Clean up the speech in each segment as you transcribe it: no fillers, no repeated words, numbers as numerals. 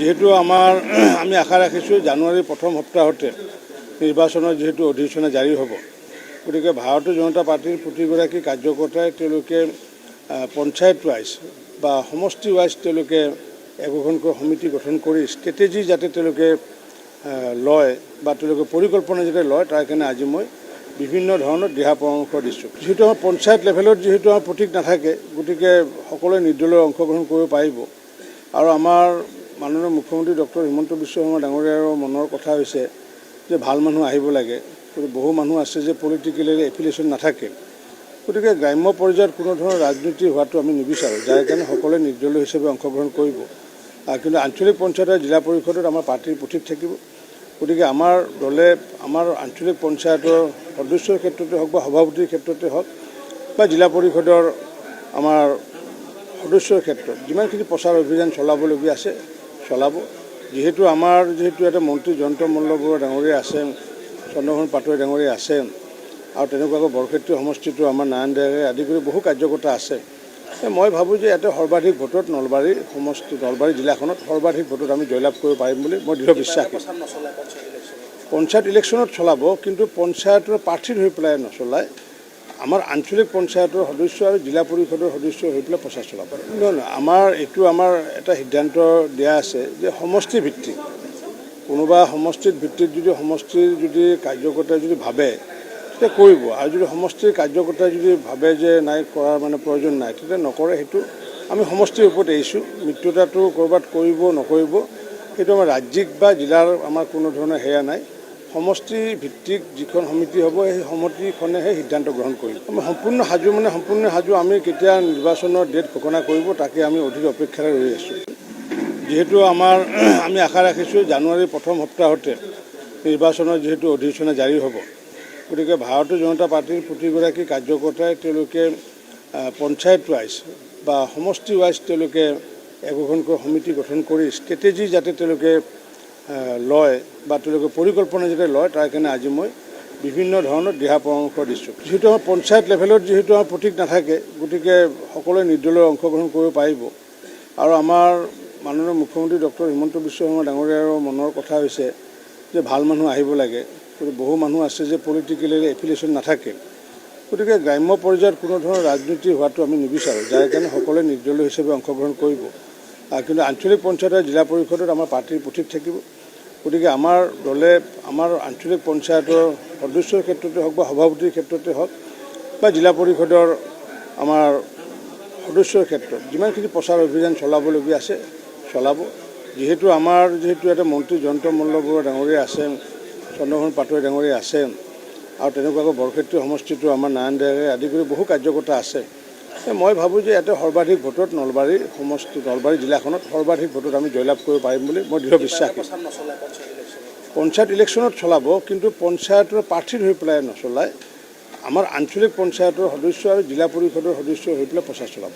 যেহেতু আমি আশা ৰাখিছোঁ জানুৱাৰীৰ প্ৰথম সপ্তাহতে নিৰ্বাচনৰ যেহেতু অধিসূচনা জাৰি হ'ব, গতিকে ভাৰতীয় জনতা পাৰ্টিৰ প্ৰতিগৰাকী কাৰ্যকৰ্তাই তেওঁলোকে পঞ্চায়ত ৱাইজ বা সমষ্টি ৱাইজ তেওঁলোকে একোখনকৈ সমিতি গঠন কৰি ষ্ট্ৰেটেজি যাতে তেওঁলোকে লয় বা তেওঁলোকে পৰিকল্পনা যাতে লয়, তাৰ কাৰণে আজি মই বিভিন্ন ধৰণৰ দিহা পৰামৰ্শ দিছোঁ। যিহেতু আমাৰ পঞ্চায়ত লেভেলত যিহেতু আমাৰ প্ৰতীক নাথাকে, গতিকে সকলোৱে নিৰ্দলীয় অংশগ্ৰহণ কৰিব পাৰিব। আৰু আমাৰ মাননীয় মুখ্যমন্ত্ৰী ডক্টৰ হিমন্ত বিশ্ব শৰ্মা ডাঙৰীয়াৰ মনৰ কথা হৈছে যে ভাল মানুহ আহিব লাগে। বহু মানুহ আছে যে পলিটিকেলি এফিলিয়েশ্যন নাথাকে, গতিকে গ্ৰাম্য পৰ্যায়ত কোনো ধৰণৰ ৰাজনীতি হোৱাটো আমি নিবিচাৰোঁ, যাৰ কাৰণে সকলোৱে নিৰ্দলীয় হিচাপে অংশগ্ৰহণ কৰিব। কিন্তু আঞ্চলিক পঞ্চায়ত আৰু জিলা পৰিষদত আমাৰ পাৰ্টিৰ প্ৰতীক থাকিব। গতিকে আমাৰ দলে আমাৰ আঞ্চলিক পঞ্চায়তৰ সদস্যৰ ক্ষেত্ৰতে হওক বা সভাপতিৰ ক্ষেত্ৰতে হওক বা জিলা পৰিষদৰ আমাৰ সদস্যৰ ক্ষেত্ৰত যিমানখিনি প্ৰচাৰ অভিযান চলাবলগীয়া আছে চলাব। যিহেতু এটা মন্ত্ৰী জয়ন্ত মল্লবৰুৱা ডাঙৰীয়া আছে, চন্দ্ৰমোহন পাটোৱাৰী ডাঙৰীয়া আছে, আৰু তেনেকুৱাকৈ বৰক্ষেত্ৰী সমষ্টিটো আমাৰ নাৰায়ণ ডেকাই আদি কৰি বহু কাৰ্যকৰ্তা আছে। মই ভাবোঁ যে ইয়াতে সৰ্বাধিক ভোটত নলবাৰী জিলাখনত সৰ্বাধিক ভোটত আমি জয়লাভ কৰিব পাৰিম বুলি মই দৃঢ় বিশ্বাস কৰিছোঁ। পঞ্চায়ত ইলেকশ্যনত চলাব, কিন্তু পঞ্চায়তৰ প্ৰাৰ্থী হৈ পেলাই নচলায়। আমাৰ আঞ্চলিক পঞ্চায়তৰ সদস্য আৰু জিলা পৰিষদৰ সদস্য হৈ পেলাই প্ৰচাৰ চলাব। আমাৰ এটা সিদ্ধান্ত দিয়া আছে যে সমষ্টি ভিত্তিক কোনোবা সমষ্টিৰ ভিত্তিত যদি কাৰ্যকৰ্তাই যদি ভাবে তেতিয়া কৰিব, আৰু যদি সমষ্টিৰ কাৰ্যকৰ্তাই যদি ভাবে যে নাই কৰাৰ প্ৰয়োজন নাই তেতিয়া নকৰে। সেইটো আমি সমষ্টিৰ ওপৰত এৰিছোঁ। মিত্ৰতাটো ক'ৰবাত কৰিব নকৰিব সেইটো আমাৰ ৰাজ্যিক বা জিলাৰ আমাৰ কোনো ধৰণৰ সেয়া নাই। সমষ্টি ভিত্তিক যিখন সমিতি হ'ব সেই সমিতিখনেহে সিদ্ধান্ত গ্ৰহণ কৰিব। আমি সম্পূৰ্ণ সাজু। আমি কেতিয়া নিৰ্বাচনৰ ডেট ঘোষণা কৰিব তাকে আমি অধিক অপেক্ষাৰে ৰৈ আছোঁ। যিহেতু আমি আশা ৰাখিছোঁ জানুৱাৰীৰ প্ৰথম সপ্তাহতে নিৰ্বাচনৰ যেহেতু অধিসূচনা জাৰি হ'ব, গতিকে ভাৰতীয় জনতা পাৰ্টিৰ প্ৰতিগৰাকী কাৰ্যকৰ্তাই তেওঁলোকে পঞ্চায়ত ৱাইজ বা সমষ্টি ৱাইজ তেওঁলোকে একোখনকৈ সমিতি গঠন কৰি ষ্ট্ৰেটেজি যাতে তেওঁলোকে লয় বা তেওঁলোকে পৰিকল্পনা যাতে লয়, তাৰ কাৰণে আজি মই বিভিন্ন ধৰণৰ দিহা পৰামৰ্শ দিছোঁ। যিহেতু আমাৰ পঞ্চায়ত লেভেলত যিহেতু আমাৰ প্ৰতীক নাথাকে, গতিকে সকলোৱে নিৰ্দলীয় অংশগ্ৰহণ কৰিব পাৰিব। আৰু আমাৰ মাননীয় মুখ্যমন্ত্ৰী ডক্টৰ হিমন্ত বিশ্ব শৰ্মা ডাঙৰীয়াৰ মনৰ কথা হৈছে যে ভাল মানুহ আহিব লাগে। বহু মানুহ আছে যে পলিটিকেলি এফিলিয়েশ্যন নাথাকে, গতিকে গ্ৰাম্য পৰ্যায়ত কোনো ধৰণৰ ৰাজনীতি হোৱাটো আমি নিবিচাৰোঁ, যাৰ কাৰণে সকলোৱে নিৰ্দলীয় হিচাপে অংশগ্ৰহণ কৰিব। কিন্তু আঞ্চলিক পঞ্চায়ত আৰু জিলা পৰিষদত আমাৰ পাৰ্টিৰ প্ৰতীক থাকিব। গতিকে আমাৰ দলে আমাৰ আঞ্চলিক পঞ্চায়তৰ সদস্যৰ ক্ষেত্ৰতে হওক বা সভাপতিৰ ক্ষেত্ৰতে হওক বা জিলা পৰিষদৰ আমাৰ সদস্যৰ ক্ষেত্ৰত যিমানখিনি প্ৰচাৰ অভিযান চলাবলগীয়া আছে চলাব। যিহেতু এটা মন্ত্ৰী জয়ন্ত মল্লবৰুৱা ডাঙৰীয়া আছে, চন্দ্ৰমোহন পাটোৱাৰী ডাঙৰীয়া আছে, আৰু তেনেকুৱাকৈ বৰক্ষেত্ৰী সমষ্টিটো আমাৰ নাৰায়ণ ডেকাই আদি কৰি বহু কাৰ্যকৰ্তা আছে। মই ভাবোঁ যে ইয়াতে সৰ্বাধিক ভোটত নলবাৰী জিলাখনত সৰ্বাধিক ভোটত আমি জয়লাভ কৰিব পাৰিম বুলি মই দৃঢ় বিশ্বাস কৰিছোঁ। পঞ্চায়ত ইলেকশ্যনত চলাব, কিন্তু পঞ্চায়তৰ প্ৰাৰ্থী হৈ পেলাই নচলায়। আমাৰ আঞ্চলিক পঞ্চায়তৰ সদস্য আৰু জিলা পৰিষদৰ সদস্য হৈ পেলাই প্ৰচাৰ চলাব।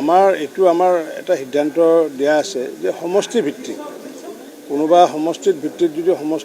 আমাৰ এটা সিদ্ধান্ত দিয়া আছে যে সমষ্টি ভিত্তিক কোনোবা সমষ্টিৰ ভিত্তিত